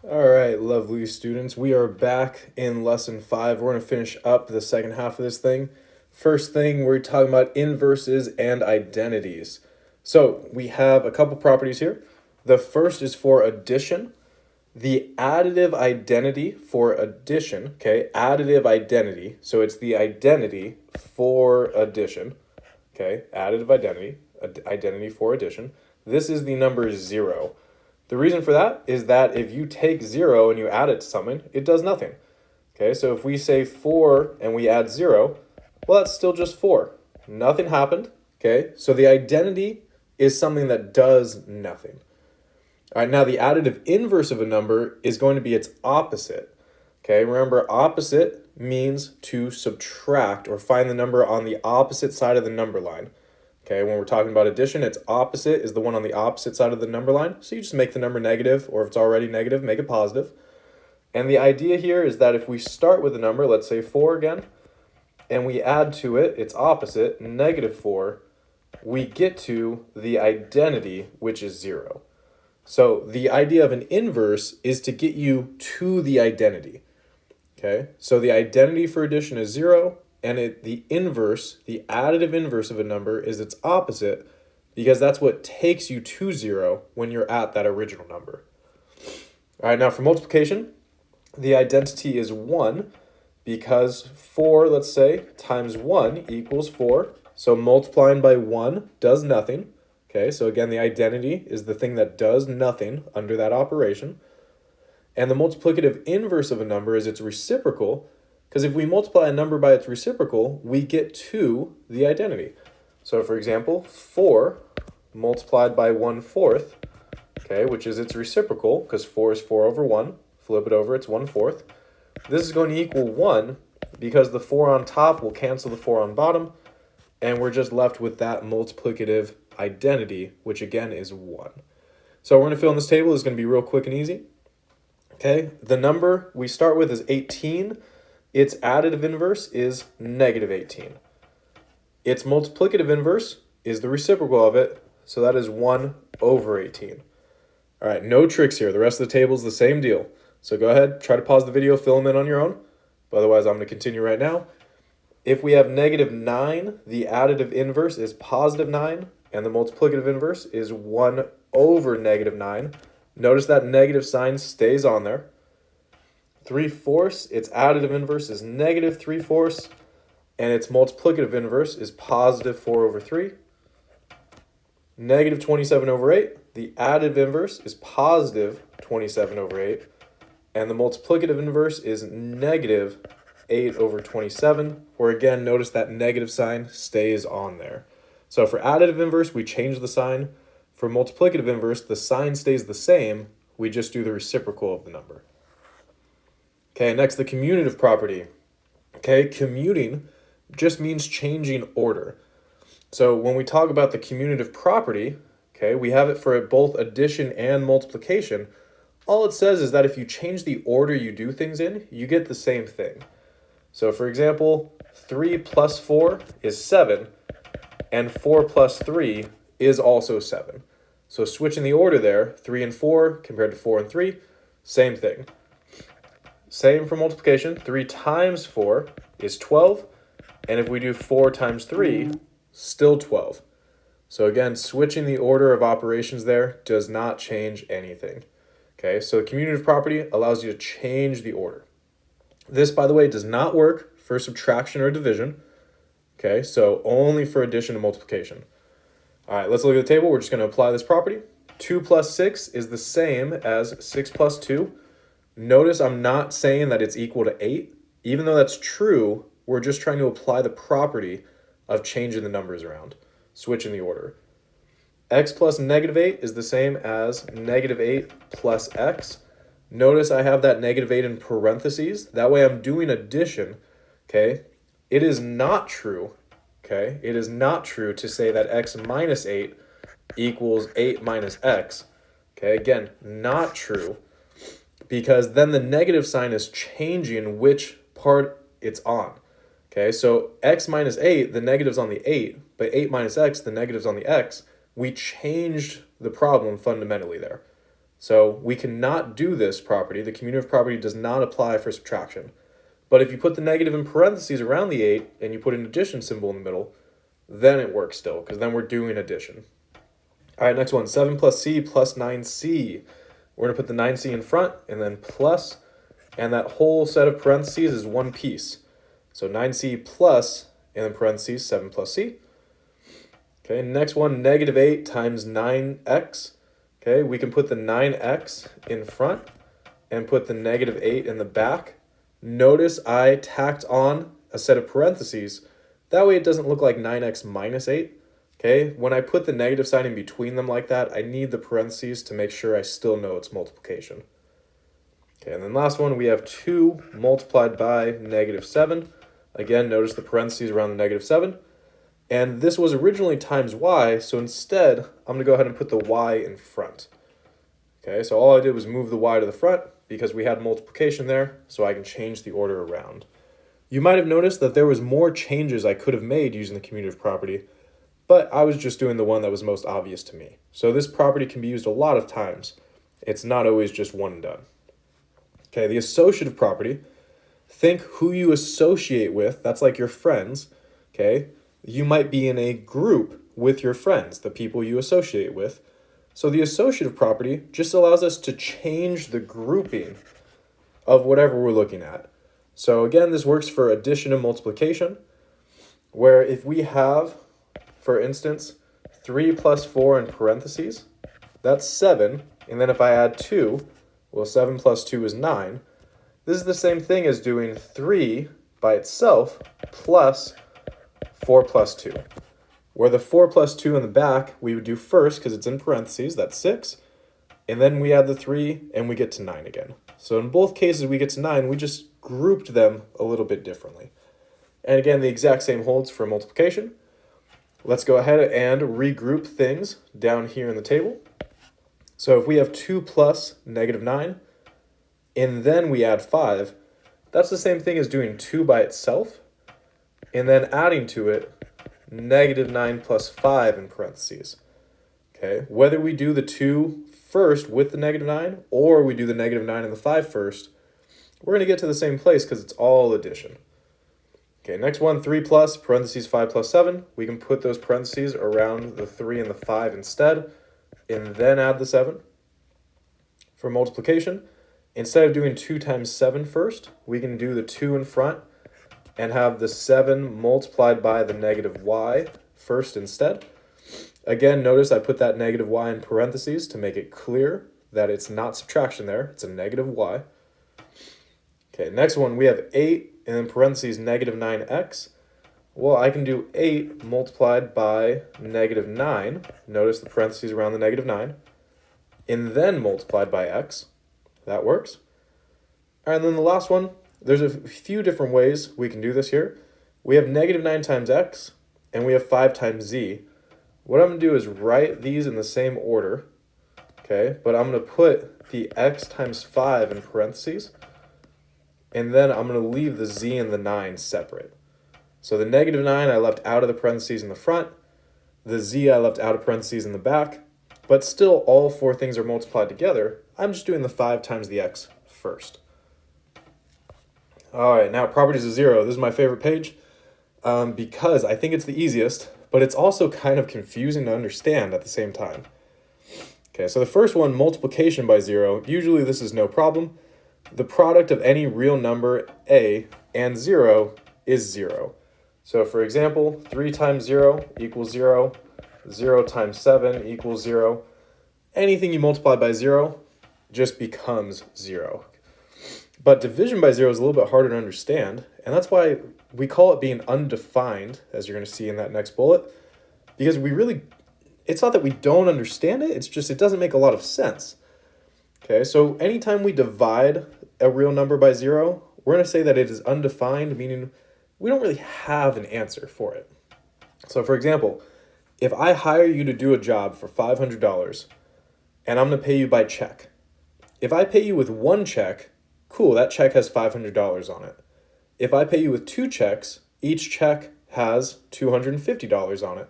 All right, lovely students. We are back in lesson 5. We're going to finish up the second half of this thing. First thing, we're talking about inverses and identities. So we have a couple properties here. The first is for addition. The additive identity for addition, okay, additive identity. So it's the identity for addition, okay, additive identity for addition. This is the number 0. The reason for that is that if you take 0 and you add it to something, it does nothing. Okay, so if we say 4 and we add 0, well, that's still just 4. Nothing happened. Okay, so the identity is something that does nothing. All right, now the additive inverse of a number is going to be its opposite. Okay, remember, opposite means to subtract or find the number on the opposite side of the number line. Okay, when we're talking about addition, its opposite is the one on the opposite side of the number line. So you just make the number negative, or if it's already negative, make it positive. And the idea here is that if we start with a number, let's say 4 again, and we add to it its opposite, negative 4, we get to the identity, which is 0. So the idea of an inverse is to get you to the identity. Okay, so the identity for addition is 0, and the inverse, the additive inverse of a number is its opposite, because that's what takes you to 0 when you're at that original number. All right, now for multiplication, the identity is 1, because 4, let's say, times 1 equals 4. So multiplying by 1 does nothing. Okay, so again, the identity is the thing that does nothing under that operation. And the multiplicative inverse of a number is its reciprocal, because if we multiply a number by its reciprocal, we get to the identity. So for example, 4 multiplied by 1/4, okay, which is its reciprocal, because 4 is 4 over 1. Flip it over, it's 1/4. This is going to equal 1, because the 4 on top will cancel the 4 on bottom, and we're just left with that multiplicative identity, which again is 1. So we're going to fill in this table. It's going to be real quick and easy. Okay, the number we start with is 18. Its additive inverse is negative 18. Its multiplicative inverse is the reciprocal of it, so that is 1 over 18. All right, no tricks here. The rest of the table is the same deal. So go ahead, try to pause the video, fill them in on your own. But otherwise, I'm going to continue right now. If we have negative 9, the additive inverse is positive 9, and the multiplicative inverse is 1 over negative 9. Notice that negative sign stays on there. 3/4, its additive inverse is negative 3/4, and its multiplicative inverse is positive 4 over 3. Negative 27 over 8, the additive inverse is positive 27 over 8, and the multiplicative inverse is negative 8 over 27, where again, notice that negative sign stays on there. So for additive inverse, we change the sign. For multiplicative inverse, the sign stays the same. We just do the reciprocal of the number. Okay, next, the commutative property. Okay, commuting just means changing order. So when we talk about the commutative property, okay, we have it for both addition and multiplication. All it says is that if you change the order you do things in, you get the same thing. So for example, 3 plus 4 is 7, and 4 plus 3 is also 7. So switching the order there, 3 and 4 compared to 4 and 3, same thing. Same for multiplication, 3 times 4 is 12, and if we do 4 times 3, still 12. So again, switching the order of operations there does not change anything. Okay, so commutative property allows you to change the order. This, by the way, does not work for subtraction or division. Okay, so only for addition and multiplication. All right, let's look at the table. We're just going to apply this property. 2 plus 6 is the same as 6 plus 2. Notice I'm not saying that it's equal to 8. Even though that's true, we're just trying to apply the property of changing the numbers around, switching the order. X plus negative 8 is the same as negative 8 plus x. Notice I have that negative 8 in parentheses. That way I'm doing addition, okay? It is not true, okay? It is not true to say that x minus 8 equals 8 minus x. Okay, again, not true, because then the negative sign is changing which part it's on. Okay, so x minus 8, the negative's on the 8, but 8 minus x, the negative's on the x. We changed the problem fundamentally there. So we cannot do this property. The commutative property does not apply for subtraction. But if you put the negative in parentheses around the 8 and you put an addition symbol in the middle, then it works still, because then we're doing addition. All right, next one, 7 plus c plus 9c. We're going to put the 9c in front and then plus, and that whole set of parentheses is one piece. So 9c plus, and then parentheses, 7 plus c. Okay, next one, negative 8 times 9x. Okay, we can put the 9x in front and put the negative 8 in the back. Notice I tacked on a set of parentheses. That way it doesn't look like 9x minus 8. Okay, when I put the negative sign in between them like that, I need the parentheses to make sure I still know it's multiplication. Okay, and then last one, we have 2 multiplied by negative 7. Again, notice the parentheses around the negative 7. And this was originally times y, so instead, I'm going to go ahead and put the y in front. Okay, so all I did was move the y to the front because we had multiplication there, so I can change the order around. You might have noticed that there was more changes I could have made using the commutative property, but I was just doing the one that was most obvious to me. So this property can be used a lot of times. It's not always just one and done. Okay, the associative property, think who you associate with, that's like your friends, okay? You might be in a group with your friends, the people you associate with. So the associative property just allows us to change the grouping of whatever we're looking at. So again, this works for addition and multiplication, where if we have, for instance, 3 plus 4 in parentheses, that's 7. And then if I add 2, well, 7 plus 2 is 9. This is the same thing as doing 3 by itself plus 4 plus 2. Where the 4 plus 2 in the back, we would do first because it's in parentheses, that's 6. And then we add the 3 and we get to 9 again. So in both cases we get to 9, we just grouped them a little bit differently. And again, the exact same holds for multiplication. Let's go ahead and regroup things down here in the table. So if we have 2 plus negative 9, and then we add 5, that's the same thing as doing 2 by itself, and then adding to it negative 9 plus 5 in parentheses. Okay, whether we do the 2 first with the negative 9, or we do the negative 9 and the 5 first, we're going to get to the same place because it's all addition. Okay, next one, 3 plus, parentheses 5 plus 7. We can put those parentheses around the 3 and the 5 instead, and then add the 7. For multiplication, instead of doing 2 times 7 first, we can do the 2 in front and have the 7 multiplied by the negative y first instead. Again, notice I put that negative y in parentheses to make it clear that it's not subtraction there, it's a negative y. Okay, next one, we have 8 and then parentheses negative 9x. Well, I can do 8 multiplied by negative 9. Notice the parentheses around the negative 9. And then multiplied by x. That works. All right, and then the last one, there's a few different ways we can do this here. We have negative 9 times x, and we have 5 times z. What I'm going to do is write these in the same order, okay? But I'm going to put the x times 5 in parentheses, and then I'm going to leave the z and the 9 separate. So the negative 9 I left out of the parentheses in the front, the z I left out of parentheses in the back, but still all 4 things are multiplied together. I'm just doing the 5 times the x first. All right, now properties of 0. This is my favorite page because I think it's the easiest, but it's also kind of confusing to understand at the same time. Okay, so the first one, multiplication by 0. Usually this is no problem. The product of any real number a and 0 is 0. So for example, 3 times 0 equals 0, 0 times 7 equals 0. Anything you multiply by 0 just becomes 0. But division by 0 is a little bit harder to understand, and that's why we call it being undefined, as you're going to see in that next bullet, because it's not that we don't understand it, it's just it doesn't make a lot of sense. Okay, so anytime we divide a real number by 0, we're going to say that it is undefined, meaning we don't really have an answer for it. So for example, if I hire you to do a job for $500 and I'm going to pay you by check, if I pay you with one check, cool, that check has $500 on it. If I pay you with 2 checks, each check has $250 on it.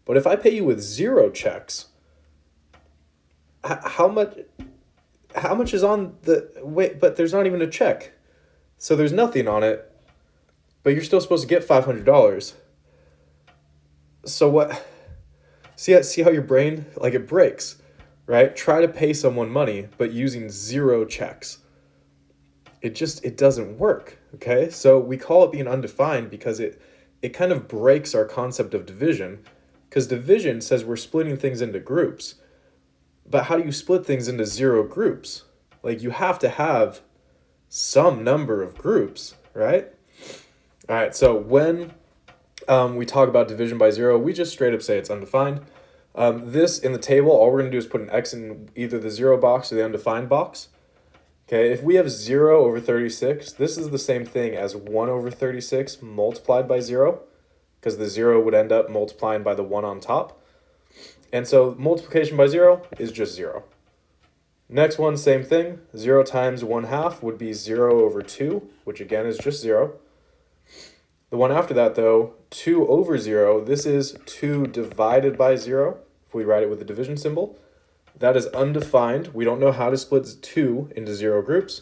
But if I pay you with 0 checks, how much, how much is on the, wait, but there's not even a check. So there's nothing on it, but you're still supposed to get $500. So what, see how your brain, like, it breaks, right? Try to pay someone money, but using 0 checks. It doesn't work, okay? So we call it being undefined because it kind of breaks our concept of division, because division says we're splitting things into groups. But how do you split things into 0 groups? Like, you have to have some number of groups, right? All right, so when we talk about division by 0, we just straight up say it's undefined. This, in the table, all we're going to do is put an x in either the 0 box or the undefined box. Okay, if we have 0 over 36, this is the same thing as 1 over 36 multiplied by 0, because the 0 would end up multiplying by the 1 on top. And so multiplication by 0 is just 0. Next one, same thing. 0 times 1/2 would be 0 over 2, which again is just 0. The one after that, though, 2 over 0, this is 2 divided by 0, if we write it with the division symbol. That is undefined. We don't know how to split 2 into 0 groups.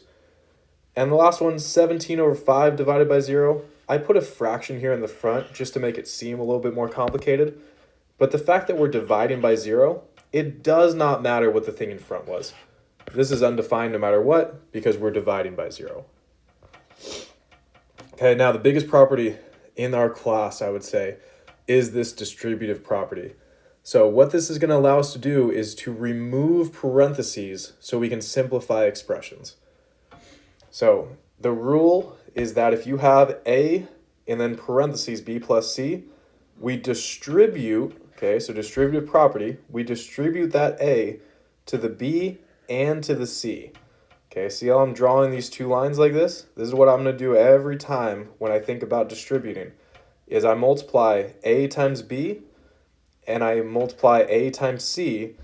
And the last one, 17 over 5 divided by 0. I put a fraction here in the front just to make it seem a little bit more complicated. But the fact that we're dividing by 0, it does not matter what the thing in front was. This is undefined no matter what, because we're dividing by 0. Okay, now the biggest property in our class, I would say, is this distributive property. So what this is going to allow us to do is to remove parentheses so we can simplify expressions. So the rule is that if you have A and then parentheses B plus C, we distribute, okay, so distributive property, we distribute that A to the B and to the C. Okay, see how I'm drawing these 2 lines like this? This is what I'm going to do every time when I think about distributing, is I multiply A times B and I multiply A times C,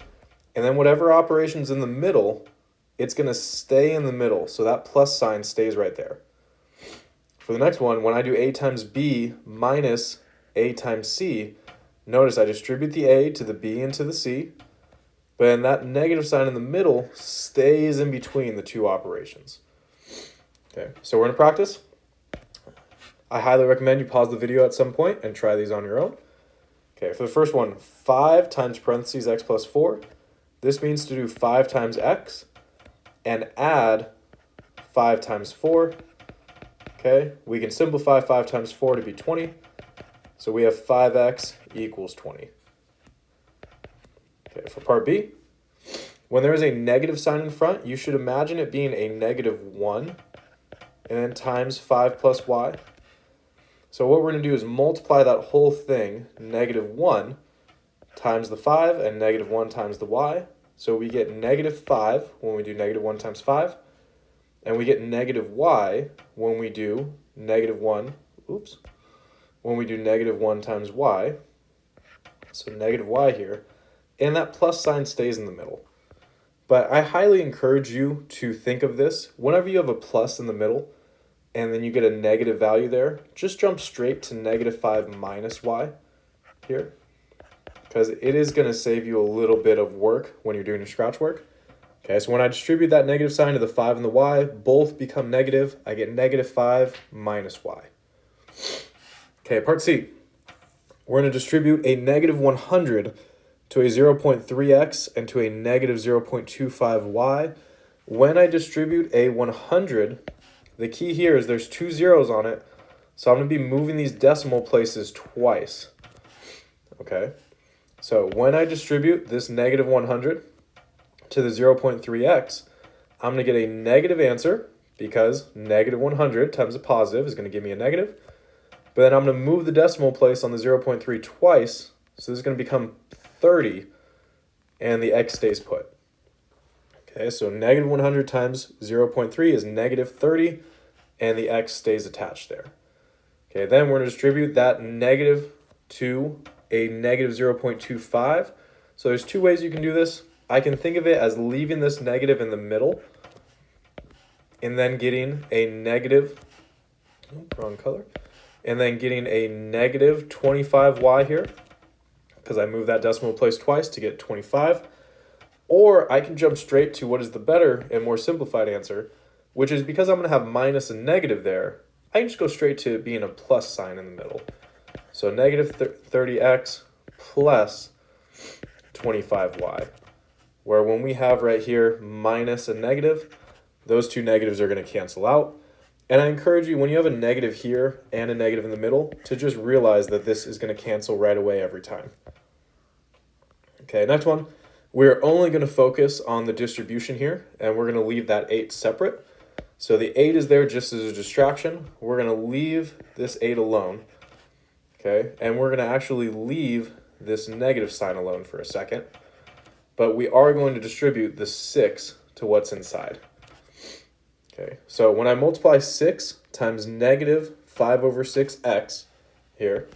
and then whatever operation's in the middle, it's going to stay in the middle, so that plus sign stays right there. For the next one, when I do A times B minus A times C, notice I distribute the A to the B and to the C, but then that negative sign in the middle stays in between the 2 operations. Okay, so we're going to practice. I highly recommend you pause the video at some point and try these on your own. Okay, for the first one, 5 times parentheses x plus 4. This means to do 5 times x and add 5 times 4. Okay, we can simplify 5 times 4 to be 20. So we have 5x equals 20. Okay, for part B, when there is a negative sign in front, you should imagine it being a -1 and then times 5 plus y. So what we're going to do is multiply that whole thing, -1 times the 5 and -1 times the y. So we get -5 when we do -1 times 5. And we get -y when we do -1, when we do -1 times y. So -y here. And that plus sign stays in the middle. But I highly encourage you to think of this. Whenever you have a plus in the middle, and then you get a negative value there, just jump straight to -5 minus y here, because it is going to save you a little bit of work when you're doing your scratch work. Okay, so when I distribute that negative sign to the 5 and the y, both become negative. I get -5 minus y. Okay, part C. We're going to distribute a -100 to a 0.3x and to a -0.25y. When I distribute a 100, the key here is there's 2 zeros on it, so I'm going to be moving these decimal places twice. Okay, so when I distribute this -100 to the 0.3x, I'm going to get a negative answer, because -100 times a positive is going to give me a negative. But then I'm going to move the decimal place on the 0.3 twice, so this is going to become 30, and the x stays put. Okay, so -100 times 0.3 is -30, and the x stays attached there. Okay, then we're going to distribute that negative to a -0.25. So there's 2 ways you can do this. I can think of it as leaving this negative in the middle, and then getting a negative, wrong color, and then getting a -25y here, because I moved that decimal place twice to get 25. Or I can jump straight to what is the better and more simplified answer, which is because I'm going to have minus and negative there, I can just go straight to it being a plus sign in the middle. So negative 30x plus 25y, where when we have right here minus a negative, those two negatives are going to cancel out. And I encourage you, when you have a negative here and a negative in the middle, to just realize that this is going to cancel right away every time. Okay, next one. We're only going to focus on the distribution here, and we're going to leave that 8 separate. So the 8 is there just as a distraction. We're going to leave this 8 alone. Okay, and we're going to actually leave this negative sign alone for a second. But we are going to distribute the 6 to what's inside. Okay, so when I multiply 6 times negative 5 over 6x here,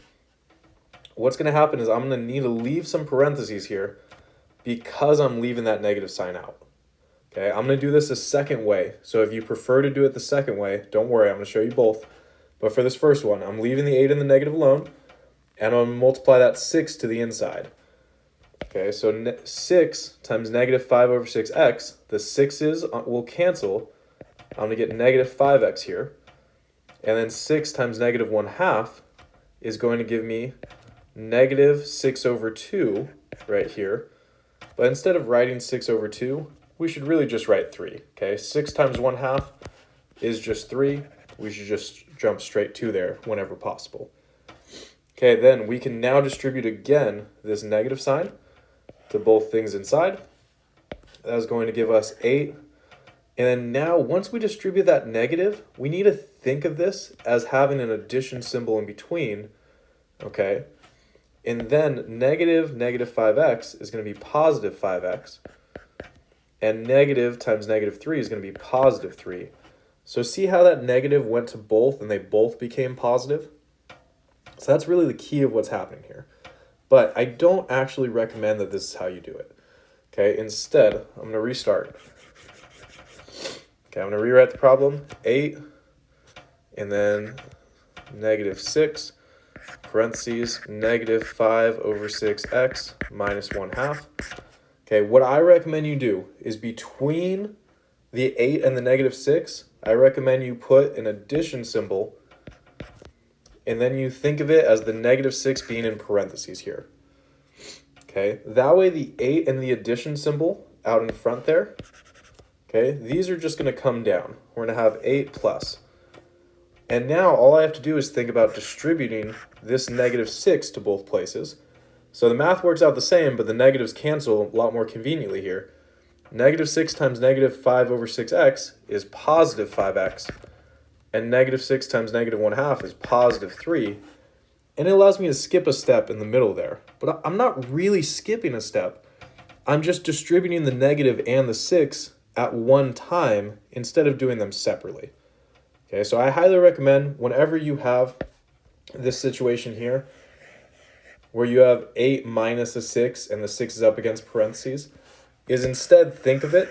what's going to happen is I'm going to need to leave some parentheses here because I'm leaving that negative sign out. Okay, I'm going to do this a second way. So if you prefer to do it the second way, don't worry, I'm going to show you both. But for this first one, I'm leaving the 8 and the negative alone, and I'm going to multiply that 6 to the inside. Okay, so 6 times negative 5 over 6x, the 6's will cancel. I'm going to get negative 5x here. And then 6 times negative 1/2 is going to give me negative 6 over 2 right here. But instead of writing 6 over 2, we should really just write 3. Okay, 6 times 1/2 is just 3. We should just jump straight to there whenever possible. Okay, then we can now distribute again this negative sign to both things inside. That is going to give us 8. And then now, once we distribute that negative, we need to think of this as having an addition symbol in between, okay? And then negative 5x is going to be positive 5x, and negative times negative 3 is going to be positive 3. So see how that negative went to both and they both became positive? So that's really the key of what's happening here. But I don't actually recommend that this is how you do it. Okay, instead, I'm going to restart. Okay, I'm going to rewrite the problem. 8, and then negative 6, parentheses, negative 5 over 6x minus 1/2. Okay, what I recommend you do is between the 8 and the negative 6, I recommend you put an addition symbol, and then you think of it as the negative 6 being in parentheses here. Okay, that way the 8 and the addition symbol out in front there, okay, these are just going to come down. We're going to have 8 plus. And now all I have to do is think about distributing this negative 6 to both places. So the math works out the same, but the negatives cancel a lot more conveniently here. Negative 6 times negative 5 over 6x is positive 5x. And negative 6 times negative 1/2 is positive 3. And it allows me to skip a step in the middle there. But I'm not really skipping a step. I'm just distributing the negative and the 6 at one time instead of doing them separately. Okay, so I highly recommend whenever you have this situation here where you have 8 minus a 6 and the 6 is up against parentheses, is instead think of it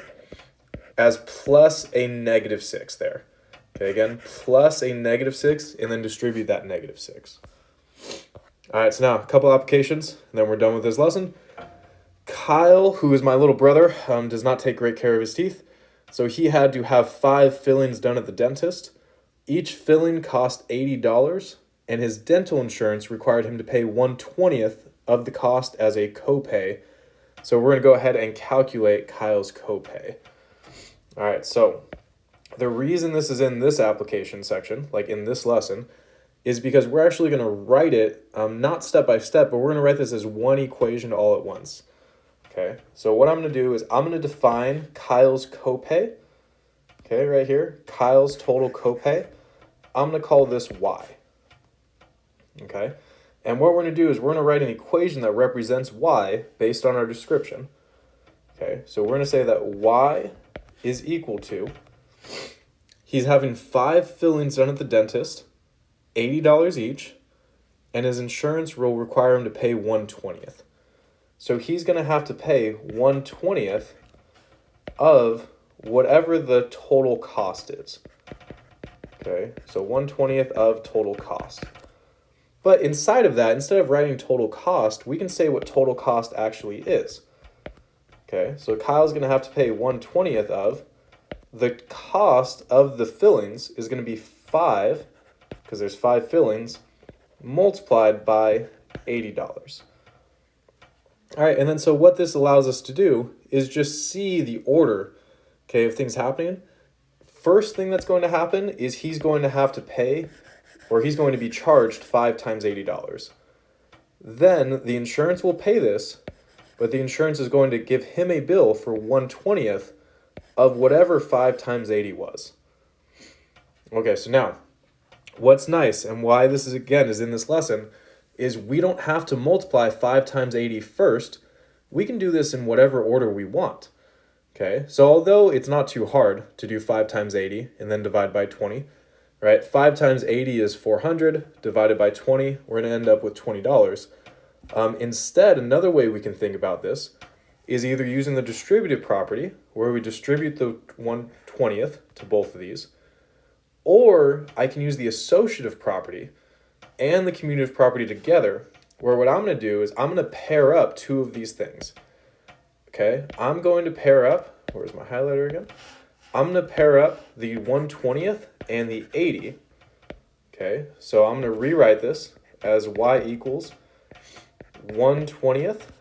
as plus a negative 6 there. Okay, again, plus a negative 6 and then distribute that negative 6. All right, so now a couple applications and then we're done with this lesson. Kyle, who is my little brother, does not take great care of his teeth. So he had to have 5 fillings done at the dentist. Each filling cost $80, and his dental insurance required him to pay 1/20th of the cost as a copay. So we're going to go ahead and calculate Kyle's copay. All right, so the reason this is in this application section, like in this lesson, is because we're actually going to write it, not step by step, but we're going to write this as one equation all at once. Okay, so what I'm going to do is I'm going to define Kyle's copay. Okay, right here, Kyle's total copay. I'm going to call this y. Okay, and what we're going to do is we're going to write an equation that represents y based on our description. Okay, so we're going to say that y is equal to, he's having 5 fillings done at the dentist, $80 each, and his insurance will require him to pay 1/20th. So he's going to have to pay 1/20th of whatever the total cost is. Okay, so 1/20th of total cost. But inside of that, instead of writing total cost, we can say what total cost actually is. Okay, so Kyle's going to have to pay 1/20th of, the cost of the fillings is going to be 5, because there's 5 fillings, multiplied by $80. All right, and then so what this allows us to do is just see the order, okay, of things happening. First thing that's going to happen is he's going to have to pay, or he's going to be charged 5 times $80. Then the insurance will pay this, but the insurance is going to give him a bill for 1/20th of whatever 5 times 80 was. Okay, so now, what's nice and why this is again is in this lesson is we don't have to multiply 5 times 80 first. We can do this in whatever order we want. Okay, so although it's not too hard to do 5 times 80 and then divide by 20, right? 5 times 80 is 400, divided by 20, we're going to end up with $20. Instead, another way we can think about this is either using the distributive property, where we distribute the 1/20th to both of these, or I can use the associative property and the commutative property together, where what I'm going to do is I'm going to pair up two of these things. Okay, I'm going to pair up, where's my highlighter again? I'm going to pair up the 1/20th and the 80. Okay, so I'm going to rewrite this as y equals 1/20th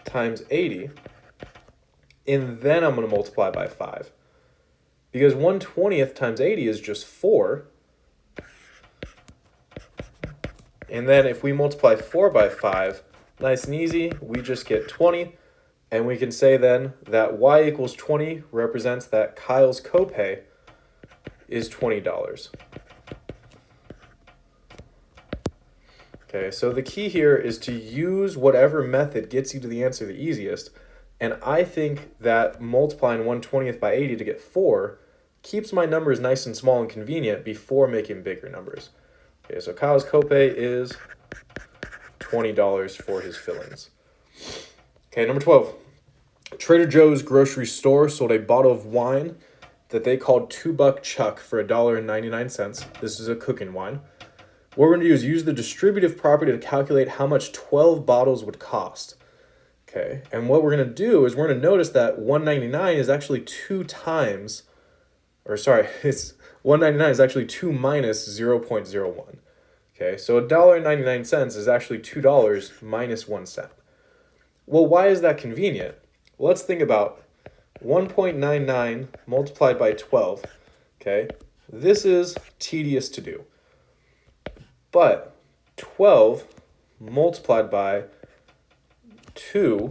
times 80, and then I'm going to multiply by 5. Because 1/20th times 80 is just 4. And then if we multiply 4 by 5, nice and easy, we just get 20. And we can say then that y equals 20 represents that Kyle's copay is $20. Okay, so the key here is to use whatever method gets you to the answer the easiest. And I think that multiplying 1/20th by 80 to get 4 keeps my numbers nice and small and convenient before making bigger numbers. Okay, so Kyle's copay is $20 for his fillings. Okay, number 12. Trader Joe's grocery store sold a bottle of wine that they called $2 Chuck for $1.99. This is a cooking wine. What we're going to do is use the distributive property to calculate how much 12 bottles would cost. Okay, and what we're going to do is we're going to notice that $1.99 is actually 2 times, or sorry, it's $1.99 is actually 2 minus 0.01. Okay, so $1.99 is actually $2 minus 1 cent. Well, why is that convenient? Well, let's think about 1.99 multiplied by 12. Okay, this is tedious to do. But 12 multiplied by 2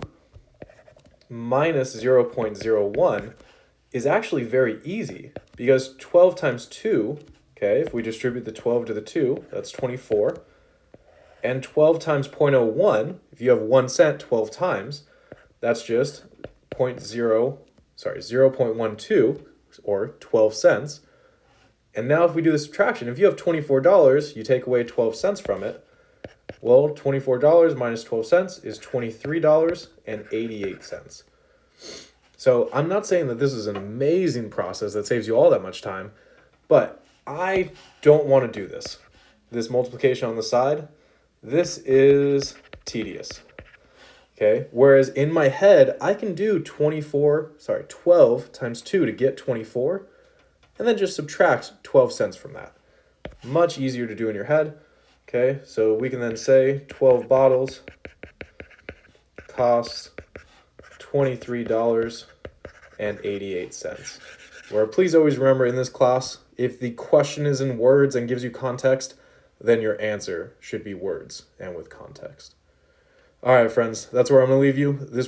minus 0.01 is actually very easy, because 12 times 2, okay, if we distribute the 12 to the 2, that's 24. And 12 times 0.01, if you have 1 cent 12 times, that's just 0.12 or 12 cents. And now if we do the subtraction, if you have $24, you take away 12 cents from it. Well, $24 minus 12 cents is $23.88. So I'm not saying that this is an amazing process that saves you all that much time, but I don't want to do this. This multiplication on the side, this is tedious. Okay, whereas in my head, I can do 12 times 2 to get 24, and then just subtract 12 cents from that. Much easier to do in your head. Okay, so we can then say 12 bottles costs $23.88. Where please always remember in this class, if the question is in words and gives you context, then your answer should be words and with context. All right, friends, that's where I'm going to leave you. This